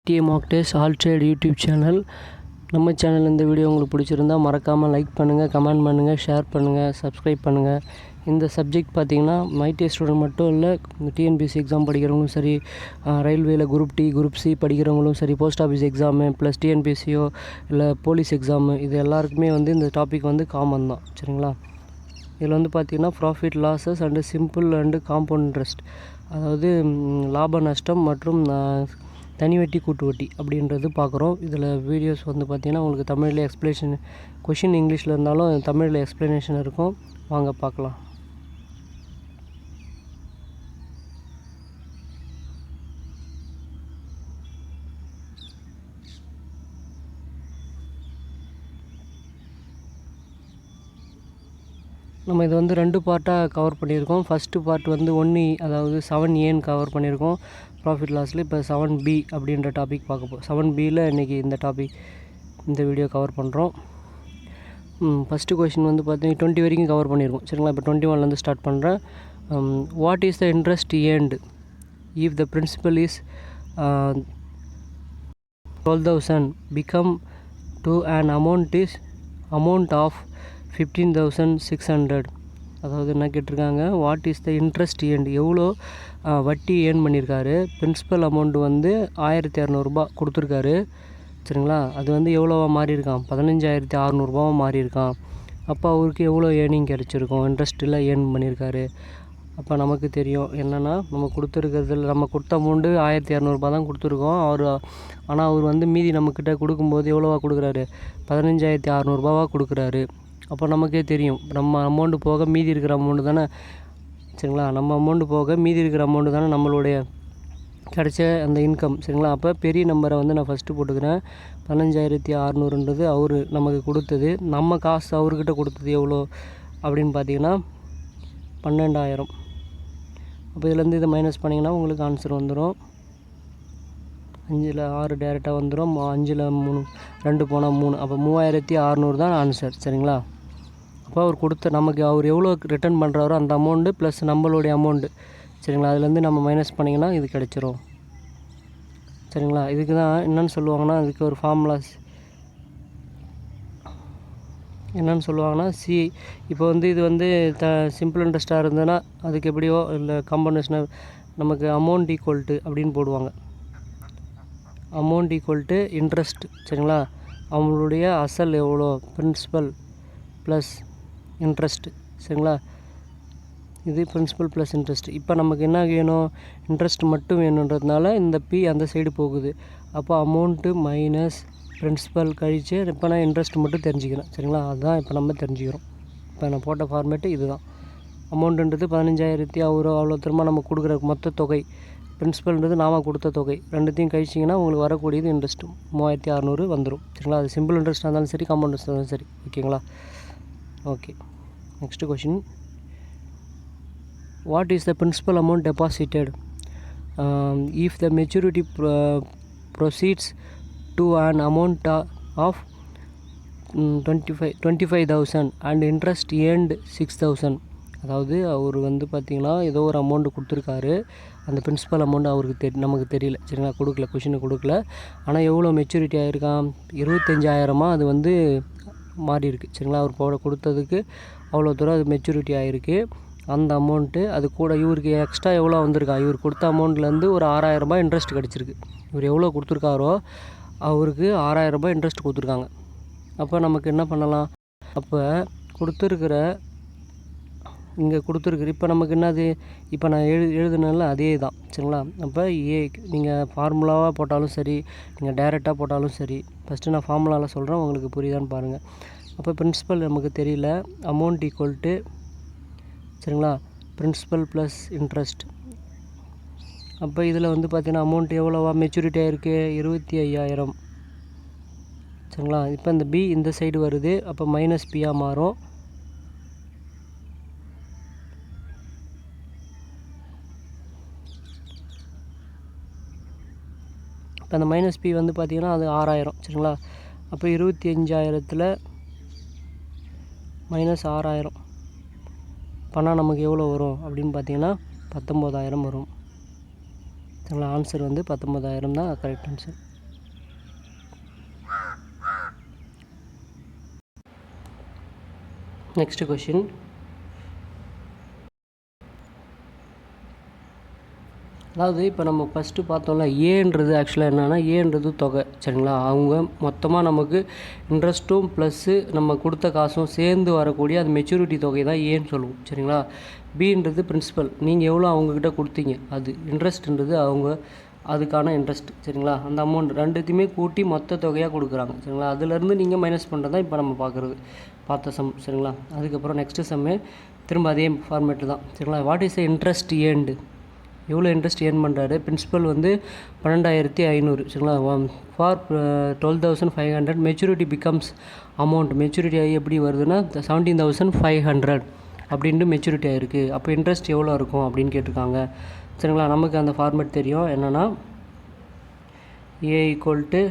ITA Mock Test All Trade YouTube channel. நம்ம channel இந்த video உங்களுக்கு பிடிச்சிருந்தால் மறக்காமல் லைக் பண்ணுங்கள், கமெண்ட் பண்ணுங்கள், ஷேர் பண்ணுங்கள், சப்ஸ்கிரைப் பண்ணுங்கள். இந்த சப்ஜெக்ட் பார்த்திங்கன்னா ITA ஸ்டூடெண்ட் மட்டும் இல்லை, டிஎன்பிஎஸ்சி எக்ஸாம் படிக்கிறவங்களும் சரி, ரயில்வேயில் குரூப் டி குரூப் சி படிக்கிறவங்களும் சரி, போஸ்ட் ஆஃபீஸ் எக்ஸாமு ப்ளஸ் டிஎன்பிஎஸ்சியோ இல்லை போலீஸ் எக்ஸாமு இது எல்லாருக்குமே இந்த டாபிக் காமன் தான். சரிங்களா? இதில் பார்த்திங்கன்னா profit losses and simple and compound interest, அதாவது லாப நஷ்டம் மற்றும் தனி வட்டி கூட்டு வட்டி அப்படின்றது பார்க்குறோம். இதில் வீடியோஸ் பார்த்திங்கன்னா உங்களுக்கு தமிழில் எக்ஸ்ப்ளனேஷன், கொஷின் இங்கிலீஷில் இருந்தாலும் தமிழில் எக்ஸ்ப்ளனேஷன் இருக்கும். வாங்க பார்க்கலாம். நம்ம இது 2 பார்ட்டாக கவர் பண்ணியிருக்கோம். ஃபஸ்ட்டு பார்ட் 1E, அதாவது 7Aன்னு கவர் பண்ணியிருக்கோம் ப்ராஃபிட் லாஸில். இப்போ 7B அப்படின்ற டாபிக் பார்க்க போகிறோம். 7Bயில் இன்றைக்கி இந்த வீடியோ கவர் பண்ணுறோம். ஃபஸ்ட்டு கொஷின் பார்த்தீங்கன்னா 20 வரைக்கும் கவர் பண்ணியிருக்கோம். சரிங்களா? இப்போ 21லேருந்து ஸ்டார்ட் பண்ணுறேன். What is the interest earned if the principal is 12,000 become to an amount of 15,600. அதாவது என்ன கேட்டிருக்காங்க, what is the interest earned, எவ்வளோ வட்டி ஏர்ன் பண்ணியிருக்காரு. பிரின்சிபல் அமௌண்ட்டு 1200 கொடுத்துருக்காரு. சரிங்களா? அது எவ்வளோவா மாறி இருக்கான், 15,600 மாறி இருக்கான். அப்போ அவருக்கு எவ்வளோ ஏர்னிங் கிடச்சிருக்கும், இன்ட்ரெஸ்ட்டில் ஏர்ன் பண்ணியிருக்காரு. அப்போ நமக்கு தெரியும் என்னென்னா, நம்ம கொடுத்துருக்கிறதுல நம்ம கொடுத்த அமௌண்ட்டு 1200 தான் கொடுத்துருக்கோம். ஆனால் அவர் மீதி நம்மக்கிட்ட கொடுக்கும்போது எவ்வளோவா கொடுக்குறாரு, 15,600 கொடுக்குறாரு. அப்போ நமக்கே தெரியும், நம்ம அமௌண்ட்டு போக மீதி இருக்கிற அமௌண்ட்டு தானே. சரிங்களா? நம்ம அமௌண்ட்டு போக மீதி இருக்கிற அமௌண்ட்டு தானே நம்மளுடைய கிடைச்ச அந்த இன்கம். சரிங்களா? அப்போ பெரிய நம்பரை நான் ஃபஸ்ட்டு போட்டுக்கிறேன். 15,600ன்றது அவர் நமக்கு கொடுத்தது. நம்ம காசு அவர்கிட்ட கொடுத்தது எவ்வளோ அப்படின்னு பார்த்தீங்கன்னா 12,000. அப்போ இதுலேருந்து இதை மைனஸ் பண்ணிங்கன்னா உங்களுக்கு ஆன்சர் வந்துடும். 5ல் 6 டேரெக்டாக வந்துடும். 5ல் 3, 2 போனால் 3. அப்போ 3,600 தான் ஆன்சர். சரிங்களா? அப்போ அவர் நமக்கு அவர் எவ்வளோ ரிட்டர்ன் பண்ணுறாரோ அந்த அமௌண்ட்டு ப்ளஸ் நம்மளுடைய அமௌண்ட்டு. சரிங்களா? அதுலேருந்து நம்ம மைனஸ் பண்ணிங்கன்னா இது கிடச்சிரும். சரிங்களா? இதுக்கு தான் என்னென்னு சொல்லுவாங்கன்னா, அதுக்கு ஒரு ஃபார்முலாஸ் என்னென்னு சொல்லுவாங்கன்னா இப்போ இது சிம்பிள் இன்ட்ரெஸ்ட்டாக இருந்ததுன்னா அதுக்கு எப்படியோ இல்லை காம்பவுண்டேஷனாக நமக்கு அமௌண்ட் ஈக்குவல் டு அப்படின்னு போடுவாங்க. Amount equal to interest. சரிங்களா? அவங்களுடைய அசல் எவ்வளோ, பிரின்சிபல் ப்ளஸ் இன்ட்ரெஸ்ட்டு. சரிங்களா? இது பிரின்சிபல் ப்ளஸ் இன்ட்ரெஸ்ட். இப்போ நமக்கு என்ன வேணும், இன்ட்ரெஸ்ட் மட்டும் வேணுன்றதுனால இந்த பி அந்த சைடு போகுது. அப்போ அமௌண்ட்டு மைனஸ் பிரின்சிபல் கழித்து இப்போ நான் இன்ட்ரெஸ்ட் மட்டும் தெரிஞ்சுக்கிறேன். சரிங்களா? அதுதான் இப்போ நம்ம தெரிஞ்சுக்கிறோம். இப்போ நான் போட்ட ஃபார்மேட்டு இது தான். அமௌண்ட்டுன்றது 15,600 அவ்வளோ திரும்ப நம்ம கொடுக்குற மொத்த தொகை. பிரின்சிபல்ன்றது நாம் கொடுத்த தொகை. ரெண்டுத்தையும் கழிச்சிங்கன்னா உங்களுக்கு வரக்கூடியது இன்ட்ரெஸ்ட்டு 3,600 வந்துடும். சரிங்களா? அது சிம்பிள் இன்ட்ரெஸ்ட்டாக இருந்தாலும் சரி, காம்பவுண்ட் இன்ட்ரெஸ்ட்டாக இருந்தாலும் சரி. ஓகேங்களா? Okay, next question. What is the principal amount deposited if the maturity proceeds to an amount of 25,000 and interest earned 6,000. அதாவது அவர் பார்த்திங்கன்னா ஏதோ ஒரு அமௌண்ட்டு கொடுத்துருக்காரு. அந்த பிரின்சிபல் அமௌண்ட் அவருக்கு நமக்கு தெரியல. சரிங்களா? கொடுக்கல, கொஷினு கொடுக்கல. ஆனால் எவ்வளோ மெச்சூரிட்டி ஆகிருக்கான், 25,000 அது மாறி இருக்குது. சரிங்களா? அவர் கொடுத்ததுக்கு அவ்வளோ தூரம் அது மெச்சூரிட்டி ஆகிருக்கு. அந்த அமௌண்ட்டு அது கூட இவருக்கு எக்ஸ்ட்ரா எவ்வளோ வந்திருக்கா, இவர் கொடுத்த அமௌண்ட்லேருந்து ஒரு 6,000 இன்ட்ரெஸ்ட் கிடச்சிருக்கு. இவர் எவ்வளோ கொடுத்துருக்காரோ அவருக்கு 6,000 இன்ட்ரெஸ்ட் கொடுத்துருக்காங்க. அப்போ நமக்கு என்ன பண்ணலாம், அப்போ இங்கே கொடுத்துருக்குற இப்போ நமக்கு என்னது, இப்போ நான் எழுதுனால அதே தான். சரிங்களா? அப்போ நீங்கள் ஃபார்முலாவாக போட்டாலும் சரி, நீங்கள் டைரெக்டாக போட்டாலும் சரி. ஃபஸ்ட்டு நான் ஃபார்முலாவில் சொல்கிறேன், உங்களுக்கு புரியுதான்னு பாருங்கள். அப்போ பிரின்சிபல் நமக்கு தெரியல, அமௌண்ட் ஈக்குவல் டு, சரிங்களா, பிரின்சிபல் ப்ளஸ் இன்ட்ரெஸ்ட். அப்போ இதில் பார்த்தீங்கன்னா அமௌண்ட் எவ்வளோவா மெச்சூரிட்டி ஆகிருக்கு, 25,000. சரிங்களா? இப்போ இந்த பி இந்த சைடு வருது. அப்போ மைனஸ் பியாக மாறும். இப்போ அந்த மைனஸ் பி பார்த்திங்கன்னா அது 6,000. சரிங்களா? அப்போ 25,000ல் மைனஸ் 6,000 பண்ணால் நமக்கு எவ்வளோ வரும் அப்படின்னு பார்த்தீங்கன்னா 19,000 வரும். சரிங்களா? ஆன்சர் 19,000 தான் கரெக்ட் ஆன்சர். நெக்ஸ்ட் கொஷின், அதாவது இப்போ நம்ம ஃபஸ்ட்டு பார்த்தோம்ல, ஏன்றது ஆக்சுவலாக என்னென்னா, ஏன்றது தொகை, சரிங்களா? அவங்க மொத்தமாக நமக்கு இன்ட்ரெஸ்ட்டும் ப்ளஸ்ஸு நம்ம கொடுத்த காசும் சேர்ந்து வரக்கூடிய அது மெச்சூரிட்டி தொகை தான் ஏன்னு சொல்லுவோம், சரிங்களா? பின்றது பிரின்சிபல், நீங்கள் எவ்வளோ அவங்கக்கிட்ட கொடுத்தீங்க அது. இன்ட்ரெஸ்ட்ன்றது அவங்க அதுக்கான இன்ட்ரெஸ்ட், சரிங்களா? அந்த அமௌண்ட் ரெண்டுத்தையுமே கூட்டி மொத்த தொகையாக கொடுக்குறாங்க, சரிங்களா? அதுலேருந்து நீங்கள் மைனஸ் பண்ணுறது தான் இப்போ நம்ம பார்த்த சம், சரிங்களா? அதுக்கப்புறம் நெக்ஸ்ட்டு சம்மு திரும்ப அதே ஃபார்மேட்டு தான், சரிங்களா? What is the interest earned, எவ்வளோ இன்ட்ரெஸ்ட் ஏர்ன் பண்ணுறாரு? பிரின்சிபல் வந்து 12,500, சரிங்களா? For 12,500. Maturity becomes amount, maturity ஆகி எப்படி வருதுன்னா 17,500 அப்படின்ட்டு மெச்சூரிட்டி ஆகிருக்கு. அப்போ இன்ட்ரெஸ்ட் எவ்வளோ இருக்கும் அப்படின்னு கேட்டிருக்காங்க, சரிங்களா? நமக்கு அந்த ஃபார்மேட் தெரியும், என்னென்னா A equal to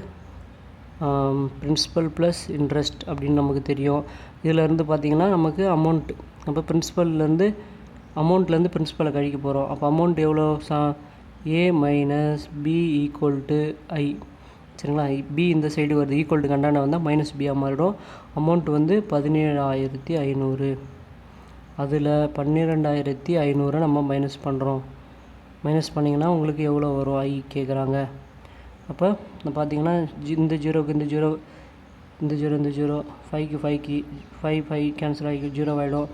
principal plus interest அப்படின்னு நமக்கு தெரியும். இதிலேருந்து பார்த்திங்கன்னா நமக்கு அமௌண்ட், அப்போ பிரின்சிபல்லேருந்து அமௌண்ட்லேருந்து பிரின்சிபலை கழிக்க போகிறோம். அப்போ அமௌண்ட் எவ்வளோ? ஏ மைனஸ் பி ஈக்குவல் டு ஐ, சரிங்களா? பி இந்த சைடு வருது, ஈக்குவல் டு கண்டான வந்தால் மைனஸ் பியாக மாறிடும். அமௌண்ட் வந்து 17,500. அதில் 12,500 நம்ம மைனஸ் பண்ணுறோம். மைனஸ் பண்ணிங்கன்னா உங்களுக்கு எவ்வளோ வரும் ஐ கேட்குறாங்க. அப்போ பார்த்தீங்கன்னா இந்த ஜீரோக்கு இந்த ஜீரோ, இந்த ஜீரோ இந்த ஜீரோ, 5க்கு 5க்கு 5 கேன்சல் ஆகி 0 ஆகிடும்.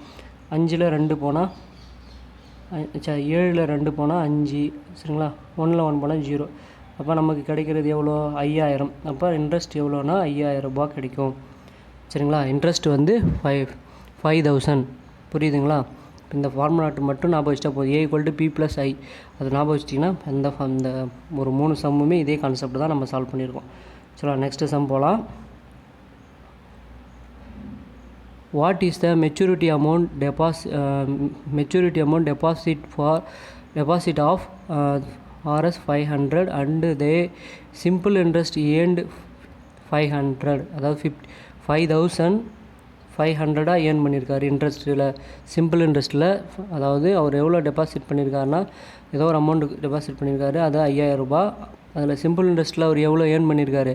5ல் 2 போனால் 7ல் 2 போனால் 5, சரிங்களா? 1ல் 1 போனால் 0. அப்போ நமக்கு கிடைக்கிறது எவ்வளோ? 5,000. அப்போ இன்ட்ரெஸ்ட் எவ்வளோனா 5,000 ரூபா கிடைக்கும், சரிங்களா? இன்ட்ரெஸ்ட் வந்து 5,000. புரியுதுங்களா? இந்த ஃபார்முலாட்டு மட்டும் ஞாபகம் வச்சுட்டா போதும். ஏ ஈக்குவல் டு பி ப்ளஸ் ஐ, அது ஞாபகம் வச்சிட்டிங்கன்னா இந்த ஒரு 3 சம்முமே இதே கான்செப்ட் தான் நம்ம சால்வ் பண்ணியிருக்கோம், சரிங்களா? நெக்ஸ்ட்டு சம் போகலாம். What is the maturity amount deposit of Rs 500 and the simple interest earned 500, அதாவது 5,500 ஏர்ன் பண்ணியிருக்காரு இன்ட்ரெஸ்ட்டில், சிம்பிள் இன்ட்ரெஸ்ட்டில். அதாவது அவர் எவ்வளோ டெபாசிட் பண்ணியிருக்காருன்னா, ஏதோ ஒரு அமௌண்ட் டெபாசிட் பண்ணியிருக்காரு, அது 5,000 ரூபா. அதில் சிம்பிள் இன்ட்ரெஸ்ட்டில் அவர் எவ்வளோ ஏர்ன் பண்ணியிருக்காரு?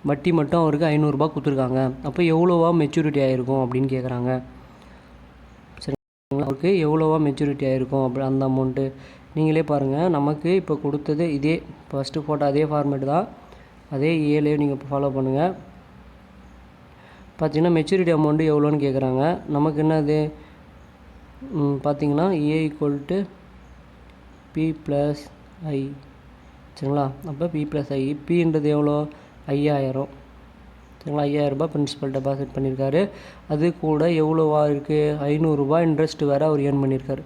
வட்டி மட்டும் அவருக்கு 500 ரூபா கொடுத்துருக்காங்க. அப்போ எவ்வளோவா மெச்சூரிட்டி ஆகிருக்கும் அப்படின்னு கேட்குறாங்க, சரிங்களா? அவருக்கு எவ்வளோவா மெச்சூரிட்டி ஆகிருக்கும் அப்படி அந்த அமௌண்ட்டு நீங்களே பாருங்கள். நமக்கு இப்போ கொடுத்தது இதே ஃபஸ்ட்டு போட்ட அதே ஃபார்மேட் தான், அதே ஏலே நீங்கள் ஃபாலோ பண்ணுங்கள். பார்த்தீங்கன்னா மெச்சூரிட்டி அமௌண்ட்டு எவ்வளோன்னு கேட்குறாங்க. நமக்கு என்னது பார்த்தீங்கன்னா ஏ ஈக்குவல் டு பி ப்ளஸ் ஐ, சரிங்களா? அப்போ பி ப்ளஸ் ஐ, பின்றது எவ்வளோ? 5,000, சரிங்களா? 5,000 ரூபாய் பிரின்சிபல் டெபாசிட் பண்ணியிருக்காரு. அது கூட எவ்வளோவா இருக்குது? 500 ரூபாய் இன்ட்ரெஸ்ட் வேறு அவர் ஏர்ன் பண்ணியிருக்காரு,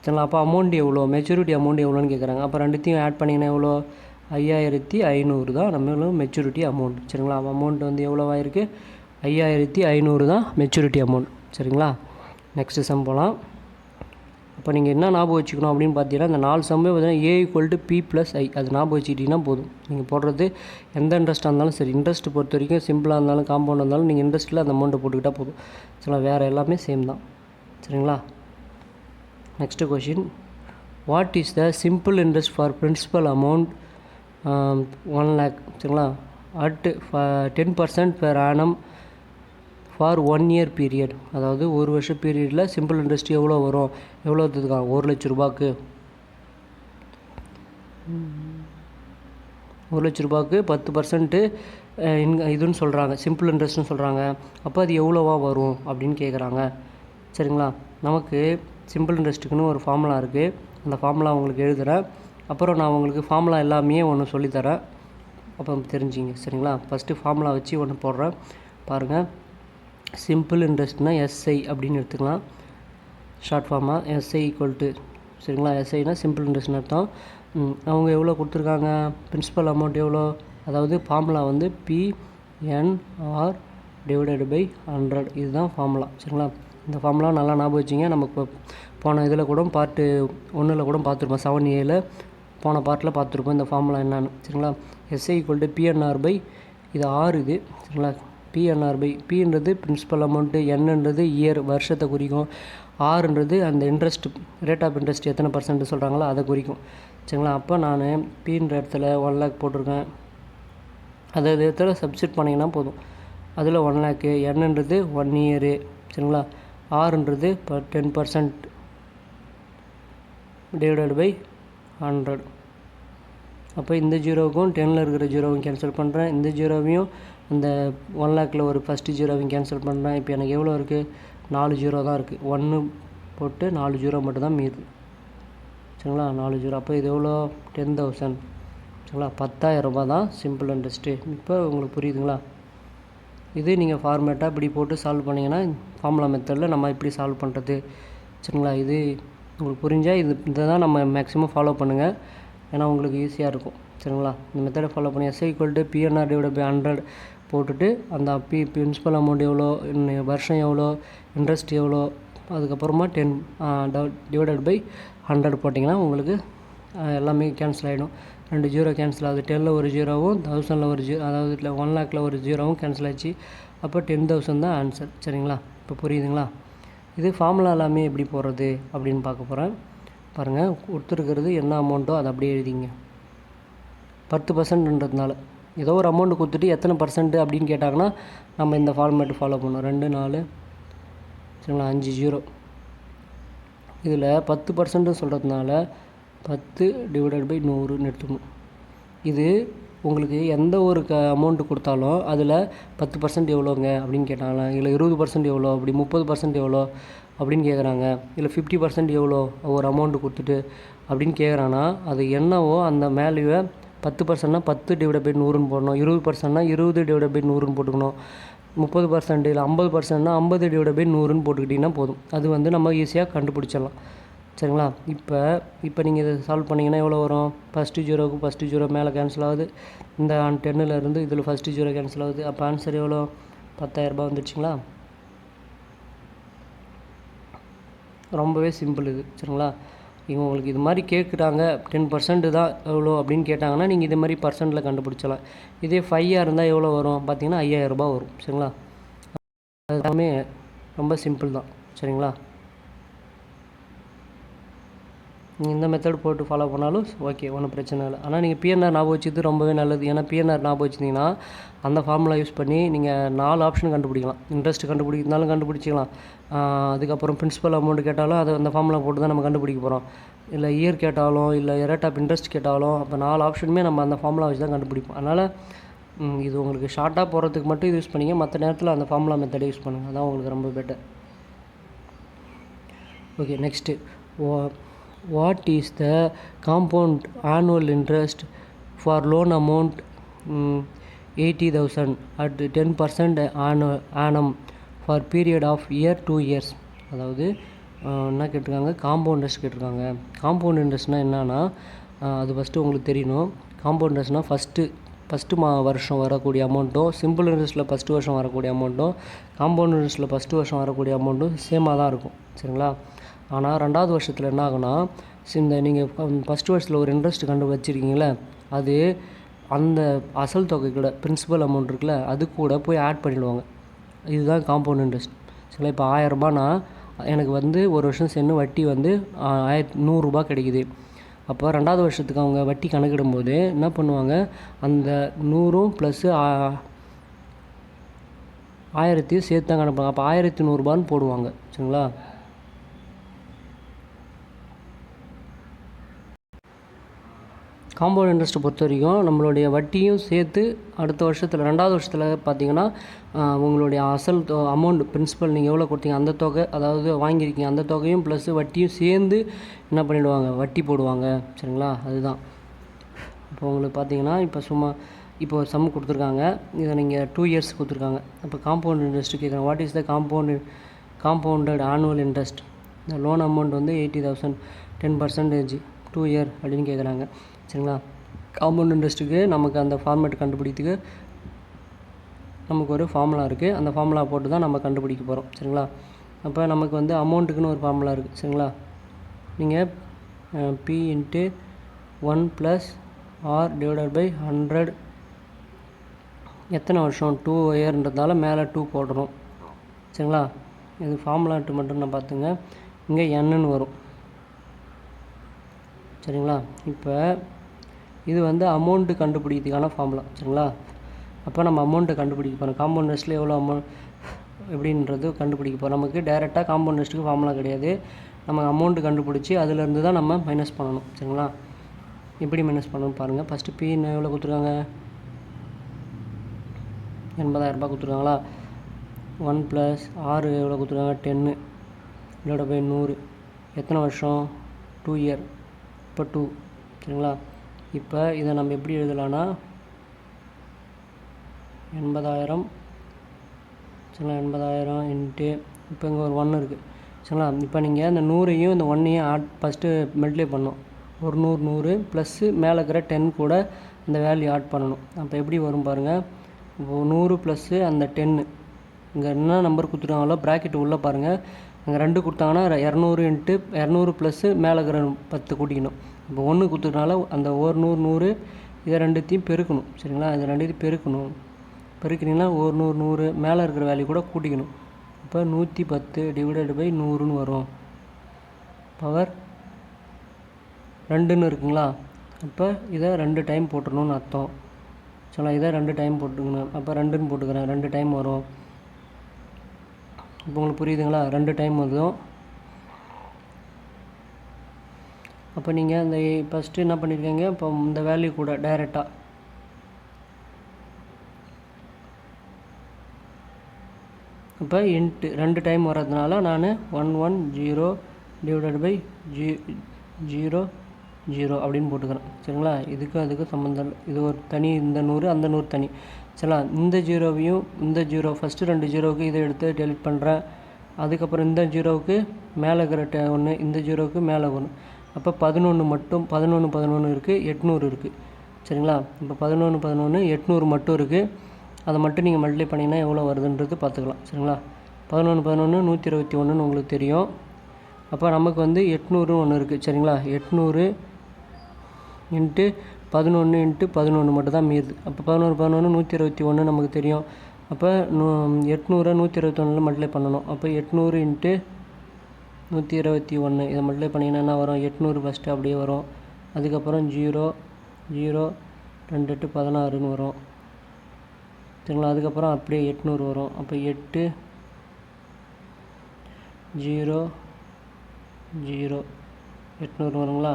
சரிங்களா? அப்போ அமௌண்ட் எவ்வளோ? மெச்சூரிட்டி அமௌண்ட் எவ்வளோன்னு கேட்குறாங்க. அப்போ ரெண்டுத்தையும் ஆட் பண்ணிங்கன்னா எவ்வளோ? 5,500 தான் நம்மளோட மெச்சூரிட்டி அமௌண்ட், சரிங்களா? அமௌண்ட் வந்து எவ்வளோவா இருக்குது? 5,500 தான் மெச்சூரிட்டி அமௌண்ட், சரிங்களா? நெக்ஸ்ட்டு சம் போகலாம். இப்போ நீங்கள் என்ன ஞாபகம் வச்சுக்கணும் அப்படின்னு பார்த்தீங்கன்னா, இந்த 4 சம்மே பார்த்தீங்கன்னா ஏ ஈக்குவல் டு பி ப்ளஸ் ஐ, அது ஞாபகம் வச்சுக்கிட்டிங்கன்னா போதும். நீங்கள் போடுறது எந்த இன்ட்ரெஸ்ட்டாக இருந்தாலும் சரி, இன்ட்ரெஸ்ட் பொறுத்த வரைக்கும் சிம்பிளாக இருந்தாலும் காம்பவுண்ட் இருந்தாலும் நீங்கள் இன்ட்ரெஸ்ட்டில் அந்த அமௌண்ட்டை போட்டுக்கிட்டால் போதும், சரிங்களா? வேறு எல்லாமே சேம் தான், சரிங்களா? Next question, what is the simple interest for principal amount 1 lakh, சரிங்களா? At 10% per annum for 1 year period. அதாவது ஒரு வருஷ பீரியடில் சிம்பிள் இன்ட்ரெஸ்ட் எவ்வளோ வரும்? எவ்வளோ இருக்காங்க? 1,00,000 ரூபாய்க்கு 1,00,000 ரூபாய்க்கு 10% இதுன்னு சொல்கிறாங்க, சிம்பிள் இன்ட்ரெஸ்ட்னு சொல்கிறாங்க. அப்போ அது எவ்வளோவா வரும் அப்படின்னு கேட்குறாங்க, சரிங்களா? நமக்கு சிம்பிள் இன்ட்ரெஸ்ட்டுக்குன்னு ஒரு ஃபார்முலா இருக்குது, அந்த ஃபார்முலா உங்களுக்கு எழுதுகிறேன். அப்புறம் நான் உங்களுக்கு ஃபார்முலா எல்லாமே ஒன்று சொல்லித்தரேன், அப்போ தெரிஞ்சிங்க, சரிங்களா? ஃபஸ்ட்டு ஃபார்முலா வச்சு ஒன்று போடுறேன் பாருங்கள். சிம்பிள் இன்ட்ரெஸ்ட்னா எஸ்ஐ அப்படின்னு எடுத்துக்கலாம், ஷார்ட் ஃபார்மாக. எஸ்ஐ ஈக்குவல் டு, சரிங்களா? எஸ்ஐனா சிம்பிள் இன்ட்ரெஸ்ட்னு அர்த்தம். அவங்க எவ்வளோ கொடுத்துருக்காங்க? பிரின்சிபல் அமௌண்ட் எவ்வளோ? அதாவது ஃபார்முலா வந்து பிஎன்ஆர் டிவைடட் பை 100, இதுதான் ஃபார்முலா, சரிங்களா? இந்த ஃபார்முலா நல்லா ஞாபகம் வச்சிங்க. நம்ம இப்போ போன இதில் கூட பார்ட்டு 1ல் கூட பார்த்துருப்போம், 7Aல போன பார்ட்டில் பார்த்துருப்போம் இந்த ஃபார்முலா என்னன்னு, சரிங்களா? SI equal to PNR by இது 6 இது, சரிங்களா? பிஎன்ஆர் பை பின்றது பிரின்சிபல் அமௌண்ட்டு, என்னன்றது இயர் வருஷத்தை குறிக்கும், ஆறுன்றது அந்த இன்ட்ரெஸ்ட் ரேட் ஆஃப் இன்ட்ரெஸ்ட் எத்தனை % சொல்கிறாங்களோ அதை குறிக்கும், சரிங்களா? அப்போ நான் பின்ற இடத்துல 1 lakh போட்டிருக்கேன். அதை இடத்துல சப்ஸ்டிட் பண்ணிங்கன்னா போதும். அதில் 1 lakh, என்னன்றது 1 year, சரிங்களா. ஆறுன்றது இப்போ 10% டிவைடட் பை 100. அப்போ இந்த ஜீரோவுக்கும் 10ல் இருக்கிற ஜீரோவும் கேன்சல் பண்ணுறேன், இந்த ஜீரோவையும் இந்த 1 லேக்கில் ஒரு ஃபஸ்ட்டு ஜீரோவையும் கேன்சல் பண்ணுறேன். இப்போ எனக்கு எவ்வளோ இருக்குது? 4 ஜீரோ தான் இருக்குது. 1 போட்டு 4 ஜீரோ மட்டும் தான் மீது, சரிங்களா. 4 ஜீரோ. அப்போ இது எவ்வளோ? 10,000, சரிங்களா. 10,000 ரூபா தான் சிம்பிள் இன்ட்ரெஸ்ட்டு. இப்போ உங்களுக்கு புரியுதுங்களா? இது நீங்கள் ஃபார்மேட்டாக இப்படி போட்டு சால்வ் பண்ணிங்கன்னா ஃபார்முலா மெத்தடில் நம்ம இப்படி சால்வ் பண்ணுறது, சரிங்களா. இது உங்களுக்கு புரிஞ்சால் இதை தான் நம்ம மேக்ஸிமம் ஃபாலோ பண்ணுங்கள், ஏன்னா உங்களுக்கு ஈஸியாக இருக்கும், சரிங்களா. இந்த மெத்தடை ஃபாலோ பண்ணி SI = PNR / 100 போட்டுட்டு அந்த பிரின்சிபல் அமௌண்ட் எவ்வளோ, வருஷம் எவ்வளோ, இன்ட்ரெஸ்ட் எவ்வளோ, அதுக்கப்புறமா 10 டிவைடட் பை 100 போட்டிங்கன்னா உங்களுக்கு எல்லாமே கேன்சல் ஆகிடும். 2 ஜீரோ கேன்சல் ஆகுது. 10ல் ஒரு ஜீரோவும் 1000ல் ஒரு ஜீரோ, அதாவது 1 லேக்கில் ஒரு ஜீரோவும் கேன்சல் ஆச்சு. அப்போ 10,000 தான் ஆன்சர், சரிங்களா. இப்போ புரியுதுங்களா? இது ஃபார்முலா எல்லாமே எப்படி போடுறது அப்படின்னு பார்க்க போகிறேன். பாருங்கள், கொடுத்துருக்கிறது என்ன அமௌண்ட்டோ அதை அப்படியே எழுதிங்க. 10%ன்றதுனால ஏதோ ஒரு அமௌண்ட்டு கொடுத்துட்டு எத்தனை பர்சன்ட் அப்படின்னு கேட்டாங்கன்னா நம்ம இந்த ஃபார்மேட்டு ஃபாலோ பண்ணணும். 2 4 சரிங்களா, 5 ஜீரோ. இதில் 10% சொல்கிறதுனால 10 டிவைடட் பை 100ன்னு எடுத்துக்கணும். இது உங்களுக்கு எந்த ஒரு அமௌண்ட்டு கொடுத்தாலும் அதில் 10% எவ்வளோங்க அப்படின்னு கேட்டாங்களா, இல்லை 20% எவ்வளோ, அப்படி 30% எவ்வளோ அப்படின்னு கேட்குறாங்க, இல்லை 50% எவ்வளோ ஒரு அமௌண்ட்டு கொடுத்துட்டு அப்படின்னு கேட்குறாங்கன்னா அது என்னவோ அந்த வேல்யூவை 10%னா 10 டிவைட் பை 100ன்னு போடணும், 20%னா 20 டிவைட் பை 100ன்னு போட்டுக்கணும், 30% இல்லை 50%னா 50 டிவைட் பை 100ன்னு போட்டுக்கிட்டிங்கன்னா போதும். அது வந்து நம்ம ஈஸியாக கண்டுபிடிச்சிடலாம், சரிங்களா. இப்போ நீங்கள் இதை சால்வ் பண்ணிங்கன்னா எவ்வளோ வரும்? ஃபஸ்ட்டு ஜீரோவுக்கு ஃபஸ்ட்டு ஜீரோ மேலே கேன்சல் ஆகுது, இந்த 10ல் இருந்து இதில் ஃபஸ்ட்டு ஜீரோ கேன்சல் ஆகுது. அப்போ ஆன்சர் எவ்வளோ? 10,000 ரூபாய் வந்துடுச்சுங்களா. ரொம்பவே சிம்பிள் இது, சரிங்களா. இவங்க உங்களுக்கு இது மாதிரி கேட்குறாங்க 10% தான் எவ்வளோ அப்படின்னு கேட்டாங்கன்னா நீங்கள் இது மாதிரி பர்சன்ட்டில் கண்டுபிடிச்சலாம். இதே 5 இருந்தால் எவ்வளோ வரும் பார்த்தீங்கன்னா 5,000 ரூபாய் வரும், சரிங்களா. அது எல்லாமே ரொம்ப சிம்பிள் தான், சரிங்களா. நீங்கள் இந்த மெத்தட் போட்டு ஃபாலோ பண்ணாலும் ஓகே, ஒன்றும் பிரச்சனை இல்லை. ஆனால் நீங்கள் PNR ஞாபகம் வச்சுது ரொம்பவே நல்லது. ஏன்னா PNR ஞாபகம் வச்சுருந்தீங்கன்னா அந்த ஃபார்முலா யூஸ் பண்ணி நீங்கள் 4 ஆப்ஷன் கண்டுபிடிக்கலாம். இன்ட்ரெஸ்ட் கண்டுபிடிக்கிறதுனாலும் கண்டுபிடிச்சிக்கலாம், அதுக்கப்புறம் பிரின்சிபல் அமௌண்ட் கேட்டாலும் அதை அந்த ஃபார்முலா போட்டு தான் நம்ம கண்டுபிடிக்க போகிறோம், இல்லை இயர் கேட்டாலும் இல்லை ரேட் ஆஃப் இன்ட்ரெஸ்ட் கேட்டாலும் அப்போ 4 ஆப்ஷனுமே நம்ம அந்த ஃபார்முலா வச்சு தான் கண்டுபிடிப்போம். அதனால் இது உங்களுக்கு ஷார்ட்டாக போகிறதுக்கு மட்டும் இது யூஸ் பண்ணிங்க, மற்ற நேரத்தில் அந்த ஃபார்முலா மெத்தடை யூஸ் பண்ணுங்கள், அதான் உங்களுக்கு ரொம்ப better. Okay, next what is the compound annual interest for loan amount 80,000 at 10% annum for period of year 2 years. அதாவது என்ன கேட்டிருக்காங்க? காம்பவுண்ட் இன்ட்ரெஸ்ட் கேட்டிருக்காங்க. காம்பவுண்ட் இன்ட்ரெஸ்ட்னால் என்னன்னா அது ஃபஸ்ட்டு உங்களுக்கு தெரியணும். காம்பவுண்ட் இன்ட்ரெஸ்ட்னால் ஃபஸ்ட்டு வருஷம் வரக்கூடிய அமௌண்ட்டும், சிம்பிள் இன்ட்ரெஸ்ட்டில் ஃபஸ்ட்டு வருஷம் வரக்கூடிய அமௌண்ட்டும், காம்பவுண்ட் இன்ட்ரெஸ்ட்டில் ஃபஸ்ட்டு வருஷம் வரக்கூடிய அமௌண்ட்டும் சேமாக தான் இருக்கும், சரிங்களா. ஆனால் 2வது வருஷத்தில் என்ன ஆகுனா, இந்த நீங்கள் ஃபஸ்ட்டு வருஷத்தில் ஒரு இன்ட்ரெஸ்ட் வச்சுருக்கீங்களே அது அந்த அசல் தொகை கூட பிரின்சிபல் அமௌண்ட் இருக்குல்ல அது கூட போய் ஆட் பண்ணிவிடுவாங்க. இதுதான் காம்பவுண்ட் இன்ட்ரெஸ்ட், சரிங்களா. இப்போ 1000 ரூபானா எனக்கு வந்து ஒரு வருஷம் சேர்ந்து வட்டி வந்து 100 கிடைக்குது. அப்போ 2வது வருஷத்துக்கு அவங்க வட்டி கணக்கிடும்போது என்ன பண்ணுவாங்க, அந்த 100ம் ப்ளஸ்ஸு 1000 சேர்த்து தான் கணப்பாங்க. அப்போ 1100 போடுவாங்க, சரிங்களா. காம்பவுண்ட் இன்ட்ரெஸ்ட்டை பொறுத்த வரைக்கும் நம்மளுடைய வட்டியும் சேர்த்து அடுத்த வருஷத்தில் 2வது வருஷத்தில் பார்த்தீங்கன்னா உங்களுடைய அசல் அமௌண்ட் பிரின்சிபல் நீங்கள் எவ்வளோ கொடுத்தீங்க அந்த தொகை, அதாவது வாங்கியிருக்கீங்க அந்த தொகையும் ப்ளஸ் வட்டியும் சேர்ந்து என்ன பண்ணிவிடுவாங்க, வட்டி போடுவாங்க, சரிங்களா. அதுதான் இப்போ உங்களுக்கு பார்த்தீங்கன்னா இப்போ ஒரு சம் கொடுத்துருக்காங்க, இதை நீங்கள் 2 இயர்ஸ் கொடுத்துருக்காங்க. அப்போ காம்பவுண்ட் இன்ட்ரெஸ்ட்டு கேட்குறாங்க. What is the compounded annual interest? இந்த லோன் அமௌண்ட் வந்து 80,000 10% 2 இயர் அப்படின்னு கேட்குறாங்க, சரிங்களா. காம்பவுண்ட் இன்ட்ரெஸ்ட்டுக்கு நமக்கு அந்த ஃபார்மேட் கண்டுபிடிக்கிறதுக்கு நமக்கு ஒரு ஃபார்முலா இருக்குது, அந்த ஃபார்முலா போட்டு தான் நம்ம கண்டுபிடிக்க போகிறோம், சரிங்களா. அப்போ நமக்கு வந்து அமௌண்ட்டுக்குன்னு ஒரு ஃபார்முலா இருக்குது, சரிங்களா. நீங்கள் P × 1 + R / 100 எத்தனை வருஷம் 2 இயர்ன்றதால மேலே 2 போடுறோம், சரிங்களா. இது ஃபார்முலாட்டு மட்டும் நான் பார்த்துங்க, இங்கே Nன்னு வரும், சரிங்களா. இப்போ இது வந்து அமௌண்ட்டு கண்டுபிடிக்கிறதுக்கான ஃபார்முலா, சரிங்களா. அப்போ நம்ம அமௌண்ட்டை கண்டுபிடிக்க போகிறோம். காம்பவுண்ட் இன்ட்ரெஸ்ட்டில் எவ்வளோ அமௌண்ட் எப்படின்றது கண்டுபிடிக்க போகிறோம். நமக்கு டைரெக்டாக காம்பவுண்ட் இன்ட்ரெஸ்ட்டுக்கு ஃபார்முலா கிடையாது. நம்ம அமௌண்ட்டு கண்டுபிடிச்சி அதுலேருந்து தான் நம்ம மைனஸ் பண்ணணும். சரிங்களா? எப்படி மைனஸ் பண்ணணும் பாருங்கள். ஃபஸ்ட்டு பி எவ்வளோ கொடுத்துருக்காங்க? 80,000 கொடுத்துருக்காங்களா? 1 + 6 எவ்வளோ கொடுத்துருக்காங்க? 10 / 100. எத்தனை வருஷம்? 2 இயர். இப்போ 2. சரிங்களா? இப்போ இதை நம்ம எப்படி எழுதலான்னா 80,000 சரிங்களா? 80,000 இன்ட்டு இப்போ இங்கே ஒரு 1 இருக்குது. சரிங்களா? இப்போ நீங்கள் இந்த 100ஐயும் இந்த 1ஐயும் ஃபஸ்ட்டு மல்டிப்ளை பண்ணணும். ஒரு 100 ப்ளஸ்ஸு மேலே இருக்கிற 10 கூட இந்த வேல்யூ ஆட் பண்ணணும். அப்போ எப்படி வரும் பாருங்கள். இப்போது 100 ப்ளஸ்ஸு அந்த 10 இங்கே என்ன நம்பர் கொடுத்துருக்காங்களோ ப்ராக்கெட் உள்ளே பாருங்கள். அங்கே 2 கொடுத்தாங்கன்னா 200 இன்ட்டு 200 ப்ளஸ்ஸு மேலே இருக்கிற 10 கூட்டிக்கணும். இப்போ 1 கொடுத்துருக்கனால அந்த ஒரு 100 100 இதை ரெண்டுத்தையும் பெருக்கணும். சரிங்களா? இதை ரெண்டுத்தையும் பெருக்கணும். பெருக்கினீங்கன்னா ஒரு 100 100 மேலே இருக்கிற வேல்யூ கூட கூட்டிக்கணும். இப்போ 110 / 100ன்னு வரும். பவர் 2ன்னு இருக்குங்களா? அப்போ இதை 2 டைம் போட்டுடணும்னு அர்த்தம். சரிங்களா? இதை 2 டைம் போட்டுக்கணும். அப்போ 2ன்னு போட்டுக்கிறேன். 2 டைம் வரும். இப்போ உங்களுக்கு புரியுதுங்களா? 2 டைம் வரும். அப்போ நீங்கள் இந்த ஃபஸ்ட்டு என்ன பண்ணியிருக்கீங்க? இப்போ இந்த வேல்யூ கூட டைரெக்டாக இப்போ இன்ட்டு 2 டைம் வர்றதுனால நான் 110 / 0 அப்படின்னு போட்டுக்கிறேன். சரிங்களா? இதுக்கும் அதுக்கும் சம்மந்தம் இல்லை. இது ஒரு தனி, இந்த 100 அந்த 100 தனி. சரிங்களா? இந்த 0வையும் இந்த 0 ஃபஸ்ட்டு 2 0வுக்கு இதை எடுத்து டெலிட் பண்ணுறேன். அதுக்கப்புறம் இந்த 0வுக்கு மேலே இருக்கிற 1, இந்த 0வுக்கு மேலே 1. அப்போ 11 மட்டும் 11 இருக்குது, 800 இருக்குது. சரிங்களா? இப்போ 11 800 மட்டும் இருக்குது. அதை மட்டும் நீங்கள் மல்டிப்ளை பண்ணிங்கன்னா எவ்வளோ வருதுன்றது பார்த்துக்கலாம். சரிங்களா? 11 121ன்னு உங்களுக்கு தெரியும். அப்போ நமக்கு வந்து 800 ஒன்று இருக்குது. சரிங்களா? 800 இன்ட்டு 11 இன்ட்டு 11 மட்டும் தான் மீறுது. அப்போ 11 121 நமக்கு தெரியும். அப்போ 800 121 மல்டிப்ளை பண்ணணும். அப்போ 800 இன்ட்டு 121 இதை மல்டிப்ளை பண்ணிங்கன்னா என்ன வரும்? 800 ஃபஸ்ட்டு அப்படியே வரும். அதுக்கப்புறம் 0 0 2 8 16ன்னு வரும். சரிங்களா? அதுக்கப்புறம் அப்படியே 800 வரும். அப்போ 8 0 0 800 வருங்களா?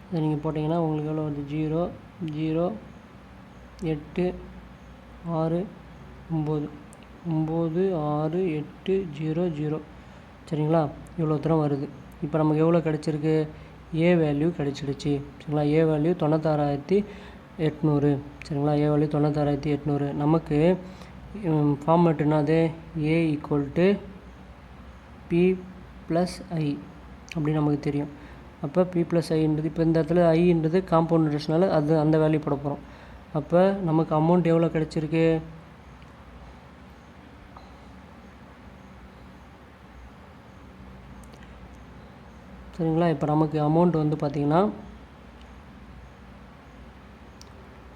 இதை நீங்கள் போட்டிங்கன்னா உங்களுக்கு எவ்வளோ வருது? 0 0 8 6 9 9 6 8 0 0. சரிங்களா? இவ்வளோ தூரம் வருது. இப்போ நமக்கு எவ்வளோ கிடச்சிருக்கு? A value கிடச்சிடுச்சு. சரிங்களா? A value 96,800. சரிங்களா? A value 96,800. நமக்கு ஃபார்மேட் என்னது? ஏ = பி + ஐ அப்படின்னு நமக்கு தெரியும். அப்போ பி + ஐன்றது இப்போ இந்த இடத்துல ஐன்றது காம்பவுண்ட் இன்ட்ரெஸ்ட்னால அது அந்த வேல்யூ போட போகிறோம். அப்போ நமக்கு அமௌண்ட் எவ்வளோ கிடச்சிருக்கு? சரிங்களா? இப்போ நமக்கு அமௌண்ட் வந்து பார்த்திங்கன்னா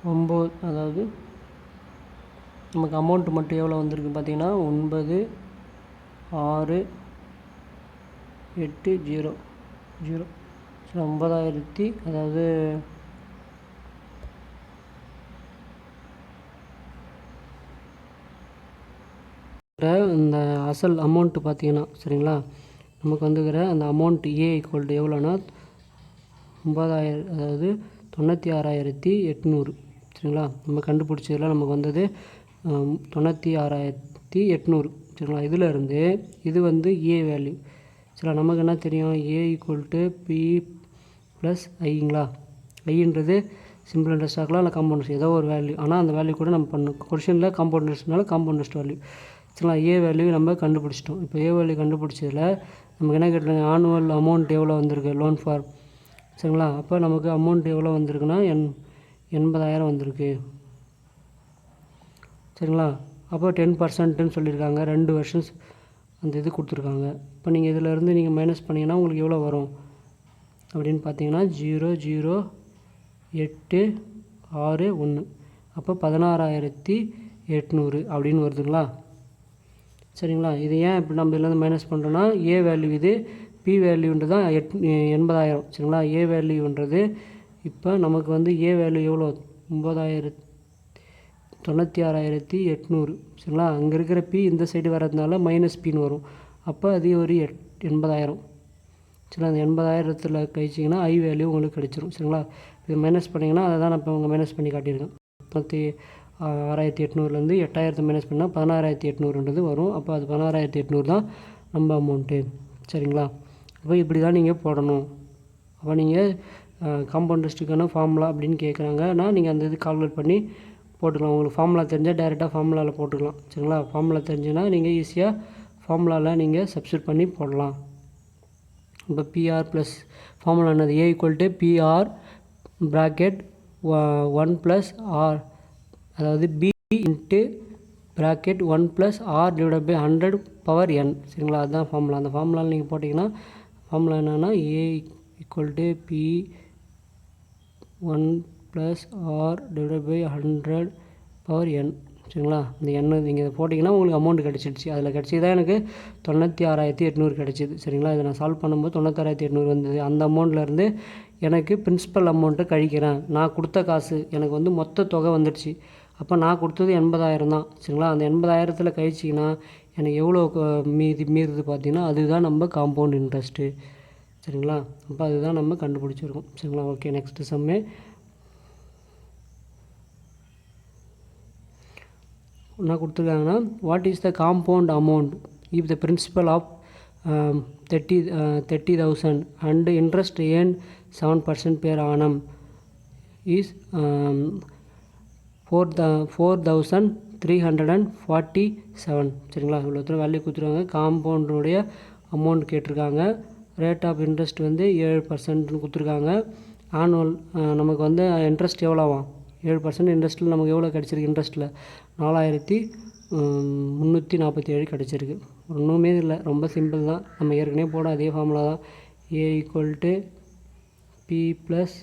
9, அதாவது நமக்கு அமௌண்ட் மட்டும் எவ்வளோ வந்திருக்கு பார்த்திங்கன்னா 9 6 8 0 0. 9,000, அதாவது இந்த அசல் அமௌண்ட்டு பார்த்திங்கன்னா சரிங்களா? நமக்கு வந்துக்கிற அந்த அமௌண்ட் ஏ = எவ்வளோன்னா 9,000, அதாவது 96,800. சரிங்களா? நம்ம கண்டுபிடிச்சதில் நமக்கு வந்தது 96,800. சரிங்களா? இதில் இருந்து இது வந்து ஏ வேல்யூ. சரிங்களா? நமக்கு என்ன தெரியும்? ஏ = பி + ஐங்களா? ஐன்றது சிம்பிள் இன்ட்ரெஸ்ட் ஆகலாம், இல்லை காம்பவுண்ட் இன்ட்ரெஸ்ட், ஏதோ ஒரு வேல்யூ. ஆனால் அந்த வேல்யூ கூட நம்ம பண்ணணும். கொஷினில் காம்பவுண்ட் இன்ட்ரெஸ்ட்னால காம்பவுண்ட் இன்ட்ரெஸ்ட் வேல்யூ. சரிங்களா? ஏ வேல்யூ நம்ம கண்டுபிடிச்சிட்டோம். இப்போ ஏ வேல்யூ கண்டுபிடிச்சதில் நமக்கு என்ன கேட்டாங்க? ஆனுவல் அமௌண்ட் எவ்வளோ வந்திருக்கு? Loan for. சரிங்களா? அப்போ நமக்கு அமௌண்ட் எவ்வளோ வந்திருக்குன்னா 80,000 வந்திருக்கு. சரிங்களா? அப்போ 10%ன்னு சொல்லியிருக்காங்க. 2 வருஷம் அந்த இது கொடுத்துருக்காங்க. இப்போ நீங்கள் இதிலேருந்து நீங்கள் மைனஸ் பண்ணிங்கன்னா உங்களுக்கு எவ்வளோ வரும் அப்படின்னு பார்த்தீங்கன்னா 0 0 8 6 1. அப்போ 16,800 அப்படின்னு வருதுங்களா? சரிங்களா. இது ஏன் இப்போ நம்ம இதுலேருந்து மைனஸ் பண்ணுறோன்னா ஏ வேல்யூ இது, பி வேல்யூன்றது தான் 80,000 சரிங்களா. ஏ வேல்யூன்றது இப்போ நமக்கு வந்து ஏ வேல்யூ எவ்வளோ 96,800 சரிங்களா. அங்கே இருக்கிற பி இந்த சைடு வரதுனால மைனஸ் பின்னு வரும். அப்போ அது ஒரு 80,000 சரிங்களா. அந்த 80,000த்தில் கழிச்சிங்கன்னா ஐ வேல்யூ உங்களுக்கு கிடச்சிரும் சரிங்களா. இது மைனஸ் பண்ணிங்கன்னா அதை தான் நான் இப்போ உங்கள் மைனஸ் பண்ணி காட்டியிருக்கேன். 6,800லேருந்து 8,000 மைனஸ் பண்ணால் 16,800ன்றது வரும். அப்போ அது 16,800 தான் நம்ம அமௌண்ட்டு சரிங்களா. அப்போ இப்படி தான் நீங்கள் போடணும். அப்போ நீங்கள் காம்பவுண்ட் இன்ட்ரெஸ்ட்டுக்கான ஃபார்முலா அப்படின்னு கேட்குறாங்கன்னா நீங்கள் அந்த இது கால்குலேட் பண்ணி போட்டுக்கலாம். உங்களுக்கு ஃபார்முலா தெரிஞ்சால் டேரெக்டாக ஃபார்முலாவில் போட்டுக்கலாம் சரிங்களா. ஃபார்முலா தெரிஞ்சுன்னா நீங்கள் ஈஸியாக ஃபார்முலாவில் நீங்கள் சப்ஸ்டியூட் பண்ணி போடலாம். இப்போ பிஆர் ப்ளஸ் ஃபார்முலா என்னது, A equal to PR bracket 1 + R, அதாவது P into bracket 1 + R divide by 100/n சரிங்களா. அதுதான் ஃபார்முலா. அந்த ஃபார்முலாவில் நீங்கள் போட்டிங்கன்னா ஃபார்முலா என்னென்னா A equal to P 1 + R divide by 100/n சரிங்களா. இந்த எண்ணு நீங்கள் இதை போட்டிங்கன்னா உங்களுக்கு அமௌண்ட் கிடச்சிடுச்சு. அதில் கிடச்சி தான் எனக்கு 96,800 கிடச்சிது சரிங்களா. இதை நான் சால்வ் பண்ணும்போது 96,800 வந்தது. அந்த அமௌண்ட்லேருந்து எனக்கு பிரின்சிபல் அமௌண்ட்டை கழிக்கிறேன். நான் கொடுத்த காசு எனக்கு வந்து மொத்த தொகை வந்துடுச்சு. அப்போ நான் கொடுத்தது 80,000 தான் சரிங்களா. அந்த 80,000த்தில் கழிச்சிங்கன்னா எனக்கு எவ்வளோ மீறுது பார்த்தீங்கன்னா அதுதான் நம்ம காம்பவுண்ட் இன்ட்ரெஸ்ட்டு சரிங்களா. அப்போ அதுதான் நம்ம கண்டுபிடிச்சிருக்கோம் சரிங்களா. ஓகே, நெக்ஸ்ட்டு சம்மே என்ன கொடுத்துருக்காங்கன்னா, what is the compound amount if the principal of 30,000 and interest earn 7% per annum is 4,347 சரிங்களா. இவ்வளோ தூரம் வேல்யூ கொடுத்துருக்காங்க. காம்பவுண்டுடைய அமௌண்ட் கேட்டிருக்காங்க. ரேட் ஆஃப் இன்ட்ரெஸ்ட் வந்து 7%ன்னு கொடுத்துருக்காங்க. ஆனுவல் நமக்கு வந்து இன்ட்ரெஸ்ட் எவ்வளோவா 7% இன்ட்ரெஸ்ட்டில் நமக்கு எவ்வளோ கிடச்சிருக்கு, இன்ட்ரெஸ்ட்டில் 4,347 கிடச்சிருக்கு. ஒன்றுமே இல்லை, ரொம்ப சிம்பிள் தான். நம்ம ஏற்கனவே போட அதே ஃபார்முலா தான். ஏ ஈக்குவல் டு பி ப்ளஸ்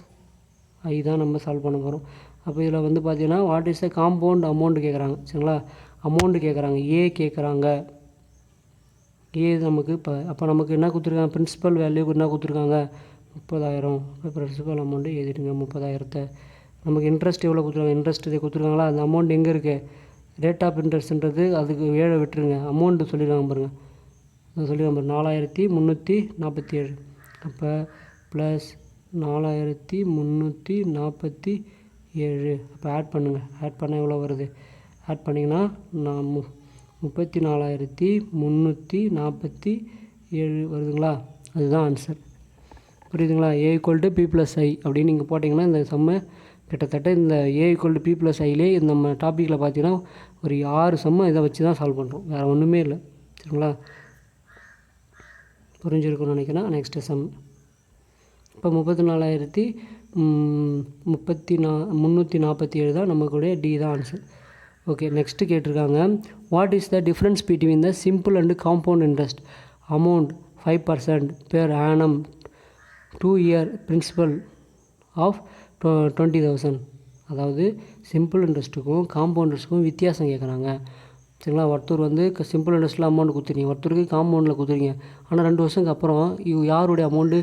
ஐ தான் நம்ம சால்வ் பண்ண போகிறோம். அப்போ இதில் வந்து பார்த்தீங்கன்னா what is the compound amount கேட்குறாங்க சரிங்களா. அமௌண்ட்டு கேட்குறாங்க, ஏ கேட்குறாங்க. ஏ நமக்கு இப்போ அப்போ நமக்கு என்ன கொடுத்துருக்காங்க, பிரின்சிபல் வேல்யூக்கு என்ன கொடுத்துருக்காங்க 30,000. இப்போ பிரின்சிபல் அமௌண்ட்டு எழுதிட்டுங்க 30,000. நமக்கு இன்ட்ரெஸ்ட் எவ்வளோ கொடுத்துருக்காங்க, இன்ட்ரெஸ்ட் இதை கொடுத்துருக்காங்களா. அந்த அமௌண்ட் எங்கே இருக்குது, ரேட் ஆஃப் இன்ட்ரெஸ்ட்ன்றது அதுக்கு 7 விட்டுருங்க. அமௌண்ட்டு சொல்லிடுவாங்க பாருங்கள், சொல்லிடுவாங்க பாருங்கள் 4,347. அப்போ ப்ளஸ் 4,347. அப்போ ஆட் பண்ணுங்கள். ஆட் பண்ணால் எவ்வளோ வருது, ஆட் பண்ணிங்கன்னா நான் 34,347 வருதுங்களா. அதுதான் ஆன்சர். புரியுதுங்களா. ஏ ஈக்குவல் டு பி ப்ளஸ் ஐ அப்படின்னு நீங்கள் போட்டிங்கன்னா இந்த சம்மை கிட்டத்தட்ட இந்த ஏ ஈக்குவல் டு பி ப்ளஸ் ஐலே நம்ம டாப்பிக்கில் பார்த்தீங்கன்னா ஒரு 6 சம்மை இதை வச்சு தான் சால்வ் பண்ணுறோம், வேறு ஒன்றுமே இல்லை சரிங்களா. புரிஞ்சிருக்குன்னு நினைக்கிறேன். நெக்ஸ்ட்டு சம் இப்போ 34,347 தான் நமக்குடைய டி தான் ஆன்சர். ஓகே, நெக்ஸ்ட்டு கேட்டிருக்காங்க, what is the difference between the simple and compound interest amount 5% பேர் ஆனம் 2 இயர் பிரின்சிபல் ஆஃப் 20,000. அதாவது சிம்பிள் இன்ட்ரெஸ்ட்டுக்கும் காம்பவுண்ட் இன்ட்ரெஸ்ட்டுக்கும் வித்தியாசம் கேட்குறாங்க சரிங்களா. ஒருத்தர் வந்து சிம்பிள் இன்ட்ரெஸ்ட்டில் அமௌண்ட் கொடுத்துருங்க, ஒருத்தருக்கு காம்பவுண்டில் கொடுத்துருங்க. ஆனால் 2 வருஷத்துக்கு அப்புறம் யாருடைய அமௌண்ட்டு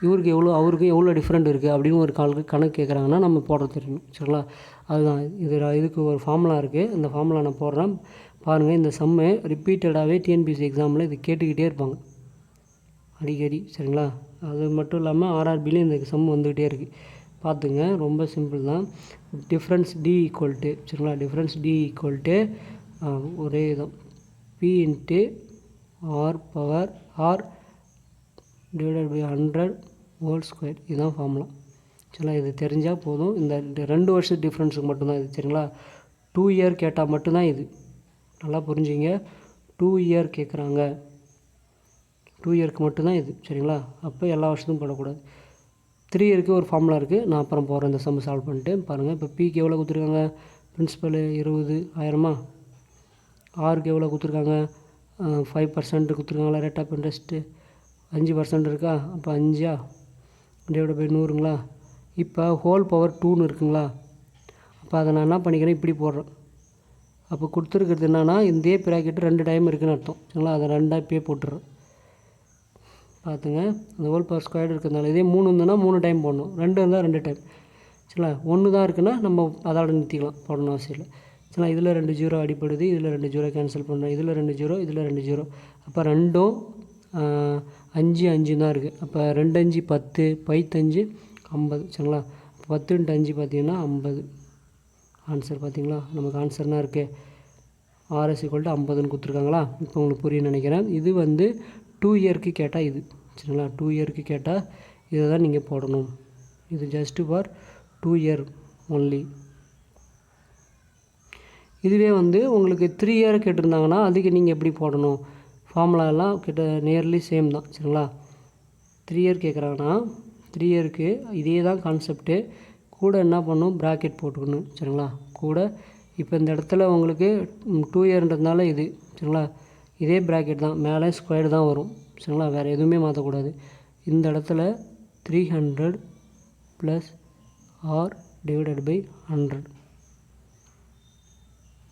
இவருக்கு எவ்வளோ அவருக்கு எவ்வளோ டிஃப்ரெண்ட் இருக்குது அப்படின்னு ஒரு கணக்கு கேட்குறாங்கன்னா நம்ம போட தெரியணும் சரிங்களா. அதுதான் இதுக்கு ஒரு ஃபார்முலா இருக்குது. இந்த ஃபார்முலா நான் போடுறேன் பாருங்கள். இந்த சம்மை ரிப்பீட்டடாகவே டிஎன்பிஎஸ்சி எக்ஸாமில் இது கேட்டுக்கிட்டே இருப்பாங்க அடிக்கடி சரிங்களா. அது மட்டும் இல்லாமல் ஆர்ஆர்பிலையும் இந்த சம் வந்துக்கிட்டே இருக்குது, பார்த்துங்க. ரொம்ப சிம்பிள் தான். டிஃப்ரென்ஸ் டி ஈக்குவல் டு சரிங்களா, டிஃப்ரென்ஸ் டி ஈக்குவல் டு ஒரே தான் P into R power R divided by 100/2. இதுதான் ஃபார்முலா சரிங்களா. இது தெரிஞ்சால் போதும். இந்த 2 வருஷம் டிஃப்ரென்ஸுக்கு மட்டும்தான் இது சரிங்களா. 2 இயர் கேட்டால் மட்டும்தான் இது, நல்லா புரிஞ்சுங்க. 2 இயர் கேட்குறாங்க, 2 இயருக்கு மட்டும்தான் இது சரிங்களா. அப்போ எல்லா வருஷத்துக்கும் போடக்கூடாது. 3 இயருக்கு ஒரு ஃபார்முலா இருக்குது, நான் அப்புறம் போகிறேன் இந்த சம் சால்வ் பண்ணிட்டு. பாருங்கள், இப்போ பிக்கு எவ்வளோ கொடுத்துருக்காங்க, பிரின்சிபல் 20,000. ஆருக்கு எவ்வளோ கொடுத்துருக்காங்க, 5% கொடுத்துருக்காங்களா. ரேட் ஆஃப் இன்ட்ரெஸ்ட்டு 5% இருக்கா. அப்போ 5 டிவைட் பை 100ங்களா. இப்போ ஹோல் பவர் 2ன்னு இருக்குங்களா. அப்போ அதை நான் என்ன பண்ணிக்கிறேன், இப்படி போடுறேன். அப்போ கொடுத்துருக்கிறது என்னென்னா இதே ப்ராக்கெட்டு 2 டைம் இருக்குதுன்னு அர்த்தம். சரிங்களா, அதை 2 இப்பயே போட்டுடுறோம். பார்த்துங்க, அந்த ஹோல் பவர் ஸ்கொயர்டு இருக்கிறதுனால இதே 3 இருந்ததுன்னா 3 டைம் போடணும், 2 இருந்தால் 2 டைம். சரிங்களா, 1 தான் இருக்குன்னா நம்ம அதோட நிறுத்திக்கலாம், போடணும் அவசியம் இல்லை. சரிங்களா, இதில் 2 ஜீரோ அடிப்படுது, இதில் 2 ஜீரோ கேன்சல் பண்ணுறோம், இதில் 2 ஜீரோ, இதில் 2 ஜீரோ. அப்போ 2ம் 5 5 தான் இருக்குது. அப்போ 2 5 10, 5 50. சரிங்களா, 10 × 5 பார்த்தீங்கன்னா 50. ஆன்சர் பார்த்தீங்களா, நமக்கு ஆன்சர்னா இருக்குது RS = 50ன்னு கொடுத்துருக்காங்களா. இப்போ உங்களுக்கு புரியும்னு நினைக்கிறேன். இது வந்து 2 இயருக்கு கேட்டால் இது. சரிங்களா, 2 இயருக்கு கேட்டால் இதை தான் நீங்கள் போடணும். இது ஜஸ்ட்டு ஃபார் 2 இயர் ஒன்லி. இதுவே வந்து உங்களுக்கு 3 இயர் கேட்டிருந்தாங்கன்னா அதுக்கு நீங்கள் எப்படி போடணும், ஃபார்முலாலாம் கிட்ட நியர்லி சேம் தான். சரிங்களா, 3 இயர் கேட்குறாங்கன்னா 3 இயருக்கு இதே தான் கான்செப்ட்டு. கூட என்ன பண்ணணும், ப்ராக்கெட் போட்டுக்கணும். சரிங்களா, கூட இப்போ இந்த இடத்துல உங்களுக்கு 2 இயர்ன்றதுனால இது. சரிங்களா, இதே ப்ராக்கெட் தான், மேலே ஸ்கொயர் தான் வரும். சரிங்களா, வேறு எதுவுமே மாற்றக்கூடாது. இந்த இடத்துல 300 + R / 100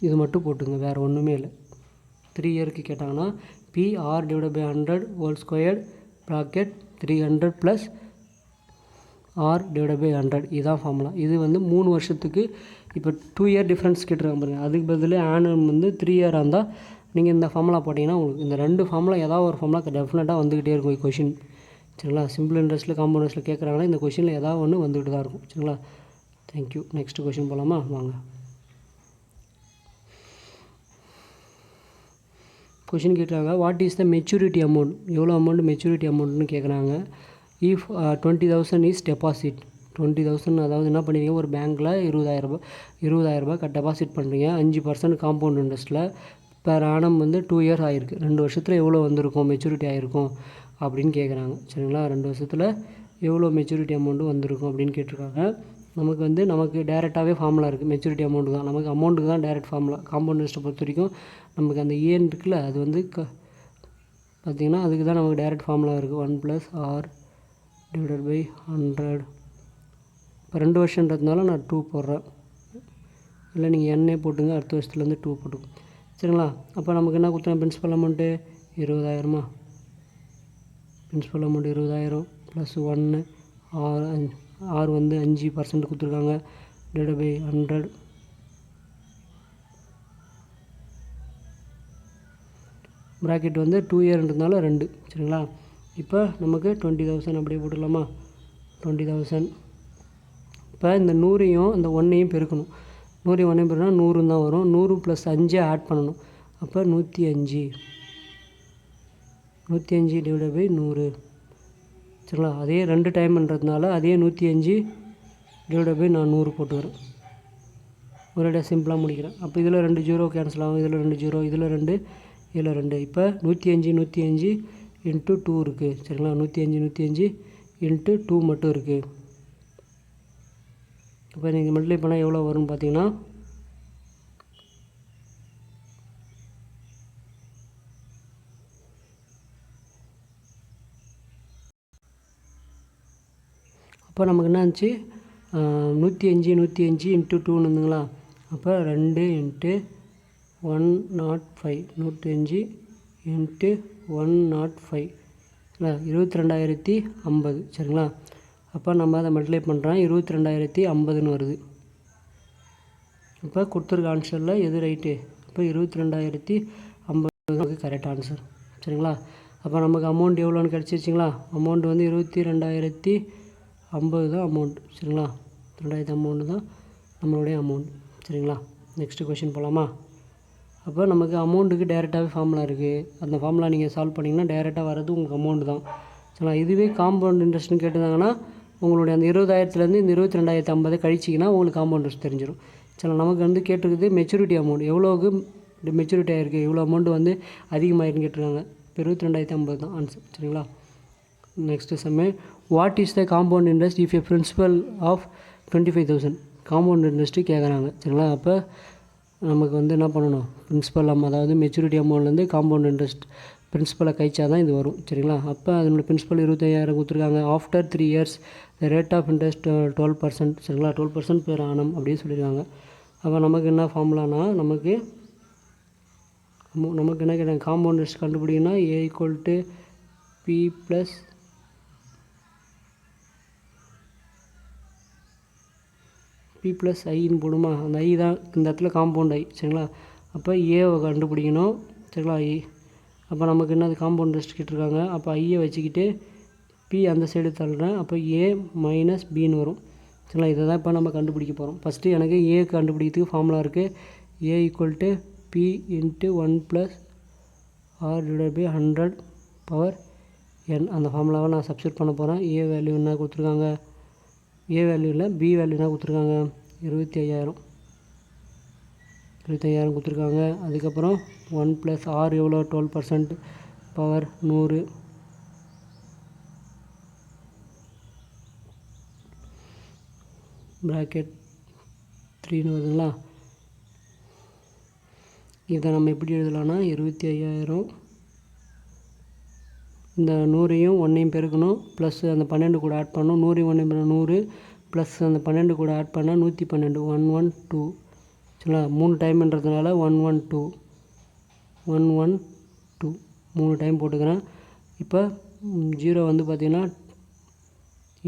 இது மட்டும் போட்டுங்க, வேறு ஒன்றுமே இல்லை. 3 இயருக்கு கேட்டாங்கன்னா PR / 100 whole squared bracket 300 + R / 100 இதுதான் ஃபார்முலா. இது வந்து 3 வருஷத்துக்கு. இப்போ 2 இயர் டிஃப்ரென்ஸ் கேட்டுருக்காங்க பாருங்கள், அதுக்கு பதில் ஆனுவல் வந்து 3 இயராக இருந்தால் நீங்கள் இந்த ஃபார்முலா போட்டிங்கன்னா உங்களுக்கு இந்த 2 ஃபார்முலா ஏதாவது ஒரு ஃபார்முலா டெஃபினட்டாக வந்துக்கிட்டே இருக்கும் கொஷின். சரிங்களா, சிம்பிள் இன்ட்ரெஸ்ட்டில் காம்பவுண்ட் இன்ட்ரெஸ்ட்டில் கேட்குறாங்கன்னா இந்த கொஷினில் ஏதாவது ஒன்று வந்துக்கிட்டு தான் இருக்கும். சரிங்களா, தேங்க்யூ. நெக்ஸ்ட் கொஷின் போகலாமா, வாங்க. கொஷின் கேட்குறாங்க, what is the maturity amount, எவ்வளோ அமௌண்ட் மெச்சூரிட்டி அமௌண்ட்னு கேட்குறாங்க. If 20,000 is deposit. 20,000 அதாவது என்ன பண்ணுறீங்க, ஒரு பேங்க்கில் 20,000 டெபாசிட் பண்ணுறீங்க, 5% காம்பவுண்ட் இன்ட்ரெஸ்ட்டில். பெர் ஆனம் வந்து 2 இயர் ஆகிருக்கு. 2 வருஷத்தில் எவ்வளோ வந்திருக்கும், மெச்சூரிட்டி ஆகிருக்கும் அப்படின்னு கேட்குறாங்க. சரிங்களா, 2 வருஷத்தில் எவ்வளோ மெச்சூரிட்டி அமௌண்ட்டு வந்திருக்கும் அப்படின்னு கேட்டிருக்காங்க. நமக்கு டேரெக்டாகவே ஃபார்முலா இருக்குது, மெச்சூரிட்டி அமௌண்ட்டு தான். நமக்கு அமௌண்ட்டுக்கு தான் டேரெக்ட் ஃபார்முலா. காம்பவுண்ட் இன்ட்ரெஸ்ட்டை பொறுத்த வரைக்கும் நமக்கு அந்த ஏன் இருக்குல்ல, அது வந்து பார்த்திங்கன்னா அதுக்கு தான் நமக்கு டேரெக்ட் ஃபார்முலா இருக்குது. 1 + R / 100. இப்போ 2 வருஷன்றதுனால நான் 2 போடுறேன், இல்லை நீங்கள் எண்ணே போட்டுங்க, அடுத்த வருஷத்துலேருந்து 2 போட்டுக்கோங்க. சரிங்களா, அப்போ நமக்கு என்ன கொடுத்தாங்க, principal amount 20,000. Principal amount 20,000 + 1 R வந்து 5% கொடுத்துருக்காங்க / 100. ப்ராக்கெட் வந்து 2 இயர்ன்றதுனால 2. சரிங்களா, இப்போ நமக்கு 20,000 அப்படியே போட்டுடலாமா, 20,000. இப்போ இந்த 100ஐயும் இந்த 1ஐயும் பெருக்கணும். 100ஐயும் 1ஐயும் பெருக்கினா 100 தான் வரும். 100 + 5 ஆட் பண்ணணும். அப்போ 105. 105 / 100. சரிங்களா, அதே 2 டைம்ன்றதுனால அதே 105 / நான் 100 போட்டுக்கிறேன். ஒரேடியாக சிம்பிளாக முடிக்கிறேன். அப்போ இதில் 2 ஜீரோ கேன்சல் ஆகும், இதில் 2 ஜீரோ, இதில் 2, இதில் 2. இப்போ 105 × 2 இருக்குது. சரிங்களா, 105 × 2 மட்டும் இருக்குது. இப்போ நீங்கள் மல்டிப்ளை பண்ணால் எவ்வளோ வரும்னு பார்த்தீங்கன்னா, அப்போ நமக்கு என்ன இருந்துச்சு, 105 × 2 இருந்துங்களா. அப்போ 2 × 105, 105 × 105 இல்லை 22,050. சரிங்களா, அப்போ நம்ம அதை மல்டிப்ளை பண்ணுறோம், 22,050ன்னு வருது. இப்போ கொடுத்துருக்க ஆன்சரில் எது ரைட்டு, இப்போ 22,050 கரெக்ட் ஆன்சர். சரிங்களா, அப்போ நமக்கு அமௌண்ட் எவ்வளோன்னு கிடச்சிருச்சிங்களா. அமௌண்ட் வந்து 22,050 தான் அமௌண்ட். சரிங்களா, 2,000 அமௌண்ட் தான் நம்மளுடைய அமௌண்ட். சரிங்களா, நெக்ஸ்ட்டு கொஷின் போகலாமா. அப்போ நமக்கு அமௌண்ட்டுக்கு டேரெக்டாகவே ஃபார்முலா இருக்குது. அந்த ஃபார்முலா நீங்கள் சால்வ் பண்ணிங்கன்னா டேரெக்டாக வர்றது உங்களுக்கு அமௌண்ட் தான். சரிங்களா, இதுவே காம்பவுண்ட் இன்ட்ரெஸ்ட்னு கேட்டிருந்தாங்கன்னா உங்களுடைய அந்த 20,000லேருந்து இந்த 22,050 கழிச்சிங்கன்னா உங்களுக்கு காம்பவுண்ட் இன்ட்ரெஸ்ட் தெரிஞ்சிடும். சரிங்களா, நமக்கு வந்து கேட்டிருக்குது மெச்சூரிட்டி அமௌண்ட் எவ்வளோக்கு மெச்சூரிட்டி ஆகிருக்கு, இவ்வளோ அமௌண்ட் வந்து அதிகமாகிருக்குன்னு கேட்டிருக்காங்க. இப்போ 22,050 தான் ஆன்சர். சரிங்களா, next sum, what is the compound interest if a principal of 25,000. Compound interest கேட்குறாங்க. சரிங்களா, அப்போ நமக்கு வந்து என்ன பண்ணணும், பிரின்சிபல் அதாவது மெச்சூரிட்டி அமௌண்ட்லேருந்து காம்பவுண்ட் இன்ட்ரெஸ்ட் பிரின்சிபலை கழிச்சா தான் இது வரும். சரிங்களா, அப்போ அதனோட பிரின்சிபல் 25,000 கொடுத்துருக்காங்க. After 3 years the rate of interest 12%. சரிங்களா, 12% பெர் ஆனம் அப்படின்னு சொல்லியிருக்காங்க. அப்போ நமக்கு என்ன ஃபார்முலானா, நமக்கு நமக்கு என்ன கேட்டாங்க, காம்பவுண்ட் இன்ட்ரெஸ்ட் கண்டுபிடிக்கணும்னா A equal to P plus ஐன்னு போடுமா. அந்த ஐ தான் இந்த இடத்துல காம்பவுண்ட் ஐ, சரிங்களா. அப்போ ஏவை கண்டுபிடிக்கணும், சரிங்களா. ஐ அப்போ நமக்கு என்னது காம்பவுண்ட் இன்ட்ரெஸ்ட் கேட்டிருக்காங்க. அப்போ ஐயை வச்சுக்கிட்டு பி அந்த சைடு தள்ளுறேன். அப்போ ஏ மைனஸ் பின்னு வரும், சரிங்களா. இதை தான் இப்போ நம்ம கண்டுபிடிக்க போகிறோம். ஃபஸ்ட்டு எனக்கு ஏ கண்டுபிடிக்கிறதுக்கு ஃபார்முலா இருக்குது. A equal to P into 1 + R/100 power n. அந்த ஃபார்முலாவை நான் சப்ஸ்டியூட் பண்ண போகிறேன். ஏ வேல்யூ என்ன கொடுத்துருக்காங்க, ஏ வேல்யூ இல்லை பி வேல்யூ என்ன கொடுத்துருக்காங்க, 25,000 கொடுத்துருக்காங்க. அதுக்கப்புறம் 1 + R எவ்வளோ, 12% பவர் 100 ப்ராக்கெட் 3ன்னு வருதுங்களா. இதை நம்ம எப்படி எழுதலாம்னா 25,000 இந்த 100ஐயும் 1ஐயும் பெருக்கணும், ப்ளஸ் அந்த 12 கூட ஆட் பண்ணணும். 100ஐயும் 1ஐயும் 100 ப்ளஸ் அந்த 12 கூட ஆட் பண்ணால் 112, 112, சரிங்களா. 3 டைம்ன்றதுனால 112 3 டைம் போட்டுக்கிறேன். இப்போ 0 வந்து பார்த்திங்கன்னா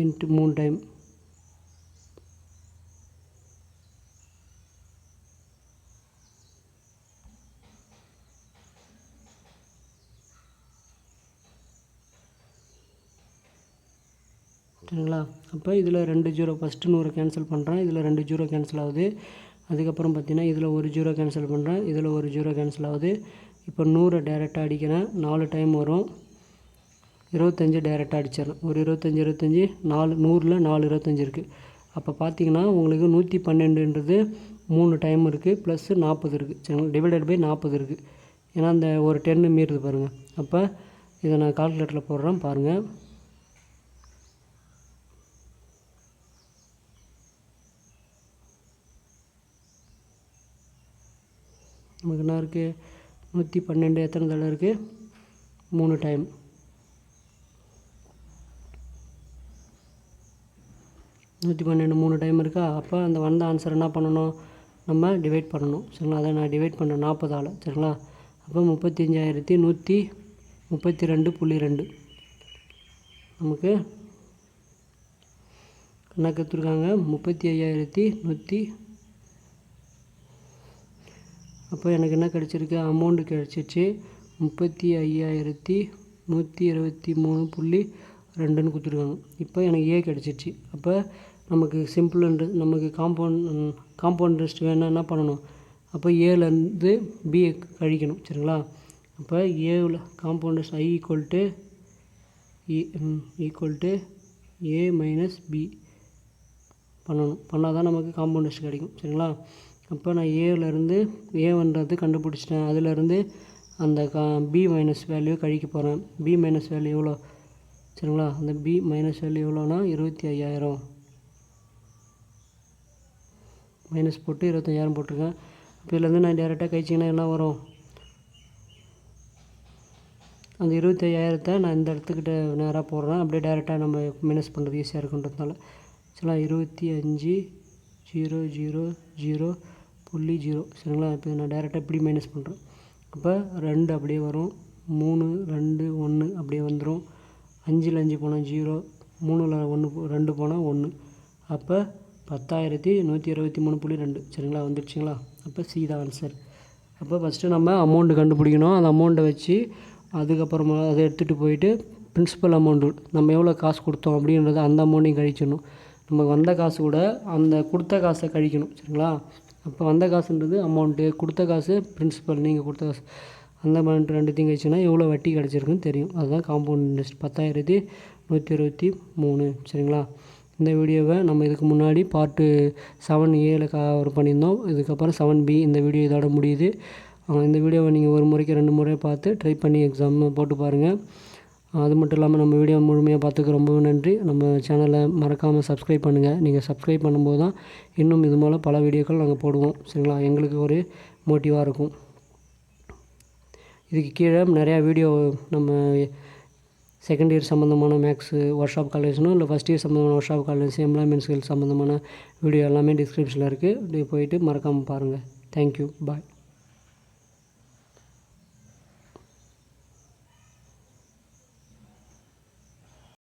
இன்ட்டு 3 டைம், சரிங்களா. அப்போ இதில் 2 0, ஃபஸ்ட்டு 100 கேன்சல் பண்ணுறேன், இதில் 2 0 கேன்சல் ஆகுது. அதுக்கப்புறம் பார்த்திங்கன்னா இதில் 1 0 கேன்சல் பண்ணுறேன், இதில் 1 0 கேன்சல் ஆகுது. இப்போ 100 டைரெக்டாக அடிக்கிறேன், 4 டைம் வரும். 25 டைரெக்டாக அடிச்சிடறேன். ஒரு 25 4 100ல் 4 25 இருக்குது. அப்போ பார்த்திங்கன்னா உங்களுக்கு 112ன்றது 3 டைம் இருக்குது, ப்ளஸ் 40 இருக்குது, சரிங்களா. டிவைடட் பை 40 இருக்குது, ஏன்னா அந்த ஒரு 10 மீறுது பாருங்கள். அப்போ இதை நான் கால்குலேட்டரில் போடுறேன் பாருங்கள். நமக்கு என்ன இருக்குது, 112 எத்தனை தடவை இருக்குது, 3 டைம். 112 3 டைம் இருக்கா. அப்போ அந்த வந்த ஆன்சர் என்ன பண்ணணும், நம்ம டிவைட் பண்ணணும், சரிங்களா. அதை நான் டிவைட் பண்ணேன் 40ஆல், சரிங்களா. அப்போ 35,132.2 நமக்கு என்ன கொடுத்துருக்காங்க, 35,100. அப்போ எனக்கு என்ன கிடச்சிருக்கு, அமௌண்ட்டு கிடச்சிச்சு 35,123.2ன்னு கொடுத்துருக்காங்க. இப்போ எனக்கு ஏ கிடச்சிச்சு. அப்போ நமக்கு சிம்பிள் நமக்கு காம்பவுண்ட் இன்ட்ரெஸ்ட் வேணும்னா என்ன பண்ணணும், அப்போ ஏலேருந்து பி கழிக்கணும், சரிங்களா. அப்போ ஏவில் compound interest I equal to A minus P பண்ணால் தான் நமக்கு காம்பவுண்ட் இன்ட்ரெஸ்ட் கிடைக்கும், சரிங்களா. அப்போ நான் ஏவிலேருந்து ஏன்றது கண்டுபிடிச்சிட்டேன். அதிலேருந்து அந்த பி மைனஸ் வேல்யூ கழிக்க போகிறேன். பி மைனஸ் வேல்யூ எவ்வளோ, சரிங்களா. அந்த பி மைனஸ் வேல்யூ எவ்வளோனா 25,000 மைனஸ் போட்டு 25,000 போட்டிருக்கேன். இப்போ இதுலேருந்து நான் டேரெக்டாக கழிச்சிங்கன்னா என்ன வரும், அந்த 25,000 நான் இந்த இடத்துக்கிட்ட நேராக போடுறேன். அப்படியே டேரெக்டாக நம்ம மைனஸ் பண்ணுறது ஈஸியாக இருக்குன்றதுனால, சரிங்களா. 25,000.0, சரிங்களா. இப்போ நான் டேரெக்டாக இப்படி மைனஸ் பண்ணுறேன். அப்போ 2 அப்படியே வரும், 3 2 1 அப்படியே வந்துடும். 5ல் 5 போனால் 0, 3ல் 2 போனால் 1. அப்போ 10,123.2, சரிங்களா, வந்துடுச்சுங்களா. அப்போ சி தான் ஆன்சர். அப்போ ஃபஸ்ட்டு நம்ம அமௌண்ட்டு கண்டுபிடிக்கணும். அந்த அமௌண்ட்டை வச்சு அதுக்கப்புறமா அதை எடுத்துகிட்டு போயிட்டு பிரின்சிபல் அமௌண்ட்டு நம்ம எவ்வளோ காசு கொடுத்தோம் அப்படின்றத அந்த அமௌண்ட்டையும் கழிச்சிடணும். நமக்கு வந்த காசு கூட அந்த கொடுத்த காசை கழிக்கணும், சரிங்களா. அப்போ வந்த காசுன்றது அமௌண்ட்டு, கொடுத்த காசு பிரின்சிபல், நீங்கள் கொடுத்த காசு, அந்த அமௌண்ட் ரெண்டுத்தையும் கழிச்சுன்னா எவ்வளோ வட்டி கிடச்சிருக்குன்னு தெரியும். அதுதான் காம்பவுண்ட் இன்ட்ரெஸ்ட் 10,123, சரிங்களா. இந்த வீடியோவை நம்ம இதுக்கு முன்னாடி பார்ட்டு 7A கவர் பண்ணியிருந்தோம். இதுக்கப்புறம் 7B இந்த வீடியோ இதோட முடியுது. இந்த வீடியோவை நீங்கள் ஒரு முறைக்கு 2 முறை பார்த்து ட்ரை பண்ணி எக்ஸாம் போட்டு பாருங்கள். அது மட்டும் இல்லாமல் நம்ம வீடியோ முழுமையாக பார்த்துக்க ரொம்பவே நன்றி. நம்ம சேனலை மறக்காமல் சப்ஸ்கிரைப் பண்ணுங்கள். நீங்கள் சப்ஸ்கிரைப் பண்ணும்போது தான் இன்னும் இது போல் பல வீடியோக்கள் நாங்கள் போடுவோம், சரிங்களா. எங்களுக்கு ஒரு மோட்டிவாக இருக்கும். இதுக்கு கீழே நிறையா வீடியோ நம்ம செகண்ட் இயர் சம்மந்தமான மேக்ஸு ஒர்க் ஷாப் காலேஜ்னும் இல்லை ஃபஸ்ட் இயர் சம்மந்தமான work shop college employment skill சம்மந்தமான வீடியோ எல்லாமே டிஸ்கிரிப்ஷனில் இருக்குது. போயிட்டு மறக்காமல் பாருங்கள். தேங்க்யூ, பாய்.